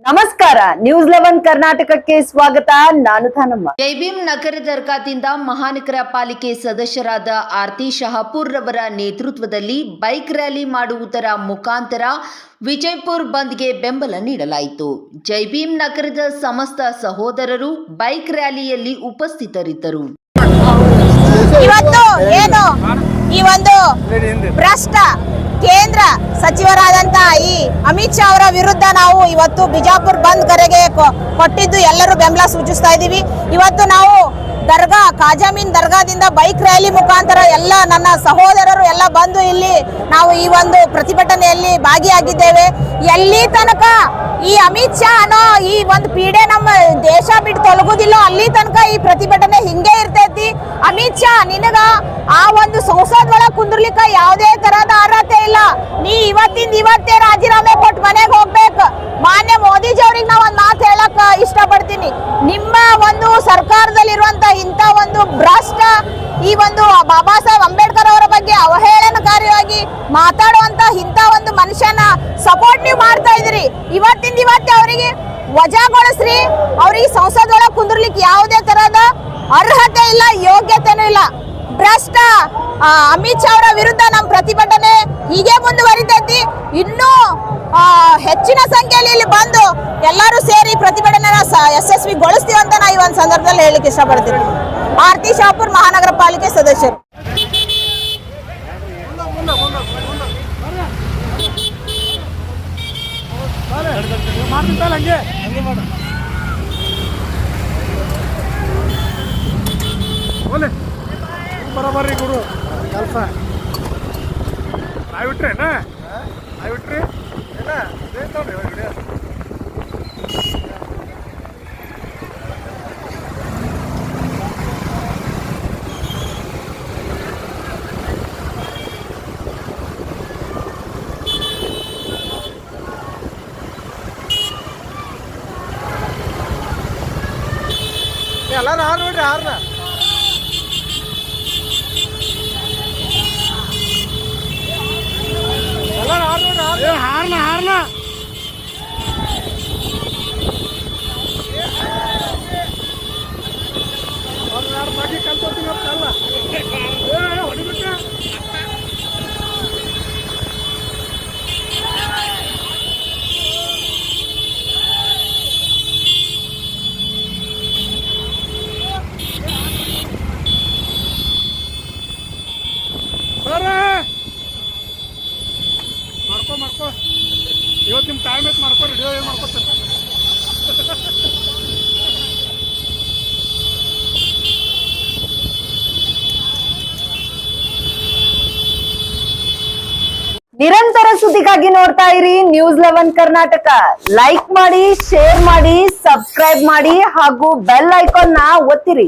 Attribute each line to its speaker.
Speaker 1: ನಮಸ್ಕಾರ ನ್ಯೂಸ್ 11 ಕರ್ನಾಟಕಕ್ಕೆ ಸ್ವಾಗತ. ನಾನು ಥಾನಮ್ಮ.
Speaker 2: ಜೈ ಭೀಮ್ ನಗರ ದರ್ಗಾದಿಂದ ಮಹಾನಗರ ಪಾಲಿಕೆ ಸದಸ್ಯರಾದ ಆರ್ತಿ ಶಹಾಪುರ್ ರವರ ನೇತೃತ್ವದಲ್ಲಿ ಬೈಕ್ ರ್ಯಾಲಿ ಮಾಡುವುದರ ಮುಖಾಂತರ ವಿಜಯಪುರ ಬಂದ್ಗೆ ಬೆಂಬಲ ನೀಡಲಾಯಿತು. ಜೈ ಭೀಮ್ ನಗರದ ಸಮಸ್ತ ಸಹೋದರರು ಬೈಕ್ ರ್ಯಾಲಿಯಲ್ಲಿ ಉಪಸ್ಥಿತರಿದ್ದರು.
Speaker 3: ಇವತ್ತು ಏನು ಈ ಒಂದು ಭ್ರಷ್ಟ ಕೇಂದ್ರ ಸಚಿವರಾದಂತ ಈ ಅಮಿತ್ ಶಾ ಅವರ ವಿರುದ್ಧ ನಾವು ಇವತ್ತು ಬಿಜಾಪುರ ಬಂದ್ ಕರೆಗೆ ಕೊಟ್ಟಿದ್ದು ಎಲ್ಲರೂ ಬೆಂಬಲ ಸೂಚಿಸ್ತಾ ಇದ್ದೀವಿ. ಇವತ್ತು ನಾವು ದರ್ಗಾ ಕಾಜಾಮೀನ್ ದರ್ಗಾದಿಂದ ಬೈಕ್ ರ್ಯಾಲಿ ಮುಖಾಂತರ ಎಲ್ಲ ನನ್ನ ಸಹೋದರರು ಎಲ್ಲ ಬಂದು ಇಲ್ಲಿ ನಾವು ಈ ಒಂದು ಪ್ರತಿಭಟನೆಯಲ್ಲಿ ಭಾಗಿಯಾಗಿದ್ದೇವೆ. ಎಲ್ಲಿ ತನಕ ಈ ಅಮಿತ್ ಶಾ ಅನ್ನೋ ಈ ಒಂದು ಪೀಡೆ ನಮ್ಮ ದೇಶ ಬಿಟ್ಟು ತೊಲಗುದಿಲ್ಲ ಅಲ್ಲಿ ತನಕ ಈ ಪ್ರತಿಭಟನೆ ಹಿಂಗೆ ಇರ್ತೈತಿ. ಅಮಿತ್ ಶಾ ನಿನಗ ಆ ಒಂದು ಸಂಸದ್ ಒಳಗೆ ಕುಂದ್ರಲಿಕ್ಕೆ ಯಾವುದೇ ತರಹದ ಅರ್ಹತೆ ಇಲ್ಲ. ನೀ ಇವತ್ತಿಂದ ಇವತ್ತೇ ರಾಜೀನಾಮೆ ಕೊಟ್ಟು ಮನೆಗೆ ಹೋಗ್ಬೇಕು. ಮಾನ್ಯ ಮೋದಿಜಿ ಅವ್ರಿಗೆ ನಾವು ಒಂದು ಮಾತು ಹೇಳಕ್ ಇಷ್ಟಪಡ್ತೀನಿ. ನಿಮ್ಮ ಒಂದು ಸರ್ಕಾರದಲ್ಲಿರುವಂತ ಇಂಥ ಒಂದು ಭ್ರಷ್ಟ ಈ ಒಂದು ಬಾಬಾ ಸಾಹೇಬ್ ಅಂಬೇಡ್ಕರ್ ಅವರ ಬಗ್ಗೆ ಅವಹೇಳನಕಾರಿಯಾಗಿ ಮಾತಾಡುವಂತ ಇಂಥ ಒಂದು ಮನುಷ್ಯನ ಸಪೋರ್ಟ್ ನೀವು ಮಾಡ್ತಾ ಇದ್ದೀರಿ. ಇವತ್ತಿಂದ ಇವತ್ತೇ ಅವರಿಗೆ ವಜಾಗೊಳಿಸ್ರಿ. ಅವ್ರಿಗೆ ಸಂಸದ್ ಒಳಗೆ ಕುಂದ್ರಲಿಕ್ಕೆ ಯಾವುದೇ ತರಹದ ಅರ್ಹತೆ ಇಲ್ಲ, ಯೋಗ್ಯತೆನೂ ಇಲ್ಲ. ಭ್ರಷ್ಟ ಅಮಿತ್ ಶಾ ಅವರ ವಿರುದ್ಧ ನಮ್ಮ ಪ್ರತಿಭಟನೆ ಹೀಗೆ ಮುಂದುವರಿತೈತಿ. ಇನ್ನೂ ಹೆಚ್ಚಿನ ಸಂಖ್ಯೆಯಲ್ಲಿ ಇಲ್ಲಿ ಬಂದು ಎಲ್ಲರೂ ಸೇರಿ ಪ್ರತಿಭಟನೆ ಯಶಸ್ವಿಗೊಳಿಸ್ತೀವಿ ಅಂತ ನಾ ಈ ಒಂದು ಸಂದರ್ಭದಲ್ಲಿ ಹೇಳಲಿಕ್ಕೆ ಇಷ್ಟಪಡ್ತೀನಿ. ಆರ್ತಿ ಶಹಾಪುರ್ ಮಹಾನಗರ ಪಾಲಿಕೆ ಸದಸ್ಯರು.
Speaker 4: ಬರಬರ್ರಿ ಗುರು ಕೆಲಸ ಆಯ್ಬಿಟ್ರೇನ ಆಯ್ಬಿಟ್ರಿ ನೋಡ್ರಿ ವಿಡಿಯೋ ಎಲ್ಲ ಹಾರ್ ನೋಡ್ರಿ ಹಾರ್ನ ಹಾರ್ನ ಹಾರ್ನ ಬಾಕಿ ಕಲ್ಕೋತೀನಿ ಅಲ್ಲ ಹೊಡಿಬಿಟ್ಟ ಮಾಡ್ಕೋ ಇವತ್ತು ನಿಮ್ಮ ಟೈಮ್ ಐತೆ ಮಾಡ್ಕೊ ರೆಡಿ ಏನು ಮಾಡ್ಕೊತಾರೆ.
Speaker 1: ನಿರಂತರ ಸುದ್ದಿಗಾಗಿ ನೋಡ್ತಾ ಇರಿ ನ್ಯೂಸ್ 11 ಕರ್ನಾಟಕ. ಲೈಕ್ ಮಾಡಿ, ಶೇರ್ ಮಾಡಿ, ಸಬ್ಸ್ಕ್ರೈಬ್ ಮಾಡಿ ಹಾಗೂ ಬೆಲ್ ಐಕಾನ್ ನ ಒತ್ತಿರಿ.